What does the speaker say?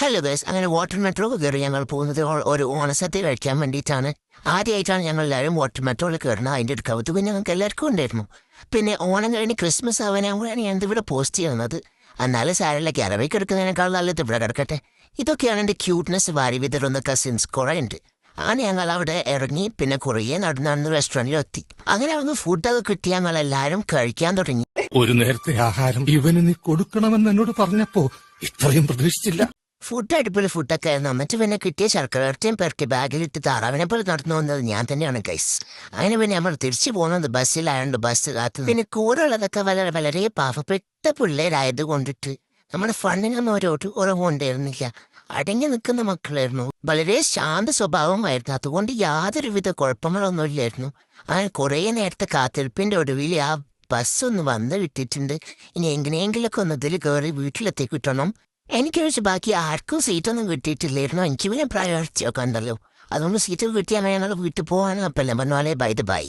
Hello guys, അങ്ങനെ water metro കയറി ഞങ്ങൾ പോകുന്നത് ഒരു ഓണസദ്യ കഴിക്കാൻ വേണ്ടിയിട്ടാണ്. ആദ്യമായിട്ടാണ് ഞങ്ങൾ എല്ലാവരും വാട്ടർ മെട്രോയിൽ കയറുന്നത്. അതിൻ്റെ ഒരു കൗതുകം ഞങ്ങൾക്ക് എല്ലാവർക്കും ഉണ്ടായിരുന്നു. പിന്നെ ഓണം കഴിഞ്ഞ് ക്രിസ്മസ് ആവാനാകുമ്പോഴാണ് ഞാൻ ഇവിടെ പോസ്റ്റ് ചെയ്യുന്നത്. എന്നാലും സാരമില്ല, ക്യാരവയ്ക്ക് എടുക്കുന്നതിനേക്കാൾ നല്ലത് ഇവിടെ കിടക്കട്ടെ. ഇതൊക്കെയാണ് എൻ്റെ ക്യൂട്ട്നെസ് വാരി വിതറുന്ന കസിൻസ് കുറേ ഉണ്ട്. അങ്ങനെ ഞങ്ങൾ അവിടെ ഇറങ്ങി പിന്നെ കുറേ നടന്ന് റെസ്റ്റോറൻറ്റിലെത്തി. അങ്ങനെ അവിടുന്ന് ഫുഡൊക്കെ കിട്ടി ഞങ്ങൾ എല്ലാവരും കഴിക്കാൻ തുടങ്ങി. ഒരു നേരത്തെ ആഹാരം ഇവന് നീ കൊടുക്കണമെന്ന് എന്നോട് പറഞ്ഞപ്പോ ഇത്രയും പ്രതീക്ഷിച്ചില്ല. ഫുഡ് അടിപൊളി ഫുഡൊക്കെ ആയിരുന്നു. എന്നിട്ട് പിന്നെ കിട്ടിയ ശർക്കരയും പെരക്കി ബാഗിലിട്ട് താറാവിനെ പോലെ നടന്നു വന്നത് ഞാൻ തന്നെയാണ് ഗൈസ്. അങ്ങനെ പിന്നെ നമ്മൾ തിരിച്ചു പോകുന്നത് ബസ്സിലായതുകൊണ്ട് ബസ് കാത്തു. പിന്നെ കൂടെ ഉള്ളതൊക്കെ വളരെ വളരെ പാവപ്പെട്ട പിള്ളേരായത് കൊണ്ടിട്ട് നമ്മുടെ ഫണ്ടിനൊന്നും ഉറവുണ്ടായിരുന്നില്ല. അടങ്ങി നിൽക്കുന്ന മക്കളായിരുന്നു. വളരെ ശാന്ത സ്വഭാവമായിരുന്നു. അതുകൊണ്ട് യാതൊരുവിധ കുഴപ്പങ്ങളൊന്നും ഇല്ലായിരുന്നു. അങ്ങനെ കുറേ നേരത്തെ കാത്തിരിപ്പിൻ്റെ ഒടുവിൽ ആ ബസ്സൊന്ന് വന്ന് വിട്ടിട്ടുണ്ട്. ഇനി എങ്ങനെയെങ്കിലൊക്കെ ഒന്ന് ഇതിൽ കയറി വീട്ടിലെത്തി കിട്ടണം. എനിക്കൊഴിച്ച് ബാക്കി ആർക്കും സീറ്റൊന്നും കിട്ടിയിട്ടില്ലായിരുന്നു. എനിക്ക് പിന്നെ പ്രയോറിറ്റി ഒക്കെ ഉണ്ടല്ലോ. അതുകൊണ്ട് സീറ്റ് കിട്ടിയാൽ ഞങ്ങൾ വീട്ടിൽ പോകാനും അപ്പം പറഞ്ഞാലേ ബൈ ദ ബൈ.